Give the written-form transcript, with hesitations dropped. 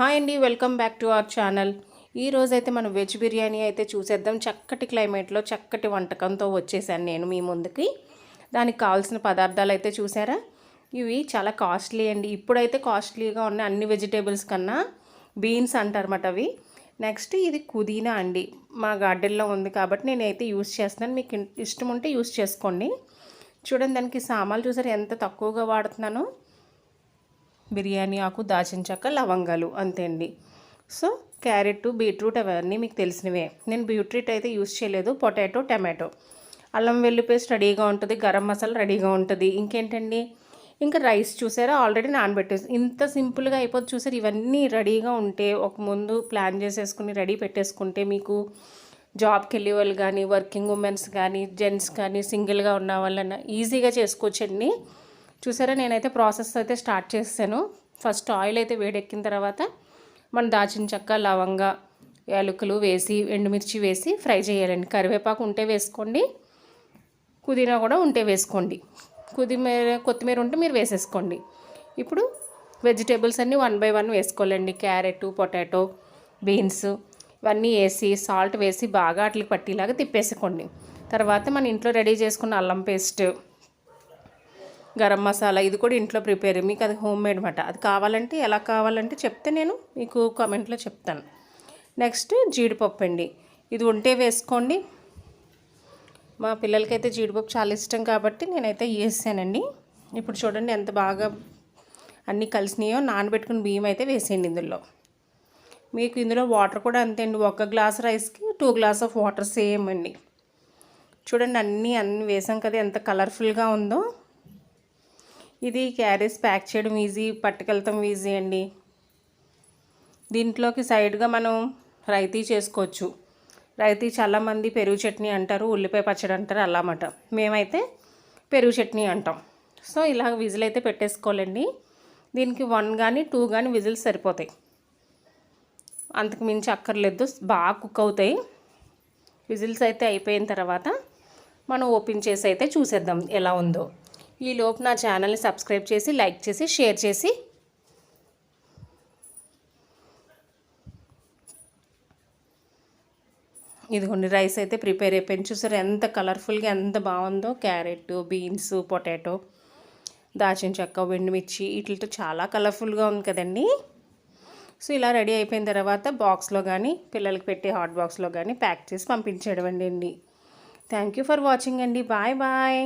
Hi అండి, welcome back to our channel. ఈరోజైతే మనం వెజ్ బిర్యానీ అయితే చూసేద్దాం. చక్కటి క్లైమేట్లో చక్కటి వంటకంతో వచ్చేసాను నేను మీ ముందుకి. దానికి కావాల్సిన పదార్థాలు అయితే చూసారా, ఇవి చాలా కాస్ట్లీ అండి. ఇప్పుడైతే కాస్ట్లీగా ఉన్నాయి అన్ని వెజిటేబుల్స్ కన్నా. బీన్స్ అంటారన్నమాట అవి. నెక్స్ట్ ఇది పుదీనా అండి, మా గార్డెన్లో ఉంది కాబట్టి నేనైతే యూస్ చేస్తున్నాను. మీకు ఇష్టం ఉంటే యూస్ చేసుకోండి. చూడండి, దానికి సామాన్లు చూసారు ఎంత తక్కువగా వాడుతున్నానో. బిర్యానీ ఆకు, దాచిన చెక్క, లవంగాలు అంతే అండి. సో క్యారెట్, బీట్రూట్ అవన్నీ మీకు తెలిసినవే. నేను బీట్రూట్ అయితే యూస్ చేయలేదు. పొటాటో, టమాటో, అల్లం వెల్లుల్లి పేస్ట్ రెడీగా ఉంటుంది, గరం మసాలా రెడీగా ఉంటుంది. ఇంకేంటండి, ఇంకా రైస్ చూసారా ఆల్రెడీ నానబెట్టేసి. ఇంత సింపుల్గా అయిపోతుంది చూసారు. ఇవన్నీ రెడీగా ఉంటే ఒక ముందు ప్లాన్ చేసేసుకుని రెడీ పెట్టేసుకుంటే మీకు జాబ్కి వెళ్ళే వాళ్ళు కానీ, వర్కింగ్ ఉమెన్స్ కానీ, జెంట్స్ కానీ, సింగిల్గా ఉన్న వాళ్ళన్నా ఈజీగా చేసుకోవచ్చండి. చూసారా, నేనైతే ప్రాసెస్ అయితే స్టార్ట్ చేస్తాను. ఫస్ట్ ఆయిల్ అయితే వేడెక్కిన తర్వాత మన దాచిన చెక్క, లవంగ, యాలకులు వేసి, ఎండుమిర్చి వేసి ఫ్రై చేయాలండి. కరివేపాకు ఉంటే వేసుకోండి, పుదీనా కూడా ఉంటే వేసుకోండి, కొత్తిమీర ఉంటే మీరు వేసేసుకోండి. ఇప్పుడు వెజిటేబుల్స్ అన్నీ 1 by 1 వేసుకోవాలండి. క్యారెట్, పొటాటో, బీన్స్ ఇవన్నీ వేసి సాల్ట్ వేసి బాగా అట్లకి పట్టేలాగా తిప్పేసుకోండి. తర్వాత మన ఇంట్లో రెడీ చేసుకున్న అల్లం పేస్ట్, గరం మసాలా, ఇది కూడా ఇంట్లో ప్రిపేర్. మీకు అది హోమ్ మేడ్ అనమాట. అది కావాలంటే ఎలా కావాలంటే చెప్తే నేను మీకు కామెంట్లో చెప్తాను. నెక్స్ట్ జీడిపప్పు అండి, ఇది ఉంటే వేసుకోండి. మా పిల్లలకైతే జీడిపప్పు చాలా ఇష్టం కాబట్టి నేనైతే వేసానండి. ఇప్పుడు చూడండి ఎంత బాగా అన్నీ కలిసినాయో. నానబెట్టుకుని బియ్యం అయితే వేసేయండి ఇందులో. మీకు ఇందులో వాటర్ కూడా అంతే అండి. 1 గ్లాస్ రైస్కి 2 గ్లాస్ ఆఫ్ వాటర్ సేమ్ అండి. చూడండి అన్నీ వేసాం కదా, ఎంత కలర్ఫుల్గా ఉందో. ఇది క్యారీస్ ప్యాక్ చేయడం ఈజీ, పట్టుకెళ్తాం ఈజీ అండి. దీంట్లోకి సైడ్గా మనం రైతీ చేసుకోవచ్చు. రైతీ చాలామంది పెరుగు చట్నీ అంటారు, ఉల్లిపాయ పచ్చడి అంటారు, అలా అన్నమాట. మేమైతే పెరుగు చట్నీ అంటాం. సో ఇలా విజిల్ అయితే పెట్టేసుకోవాలండి. దీనికి 1 కానీ 2 కానీ విజిల్స్ సరిపోతాయి, అంతకు మించి అక్కర్లేదు. బాగా కుక్ అవుతాయి. విజిల్స్ అయితే అయిపోయిన తర్వాత మనం ఓపెన్ చేసి అయితే చూసేద్దాం ఎలా ఉందో. ఈలోపు నా ఛానల్ని సబ్స్క్రైబ్ చేసి, లైక్ చేసి, షేర్ చేసి. ఇదిగోండి రైస్ అయితే ప్రిపేర్ అయిపోయింది. చూసారు ఎంత కలర్ఫుల్గా ఎంత బాగుందో. క్యారెట్, బీన్స్, పొటాటో, దాచిన చెక్క, ఎండుమిర్చి వీటితో చాలా కలర్ఫుల్గా ఉంది కదండి. సో ఇలా రెడీ అయిపోయిన తర్వాత బాక్స్లో కానీ, పిల్లలకి పెట్టే హాట్ బాక్స్లో కానీ ప్యాక్ చేసి పంపించేయడం అండి. థ్యాంక్ యూ ఫర్ వాచింగ్ అండి. Bye bye.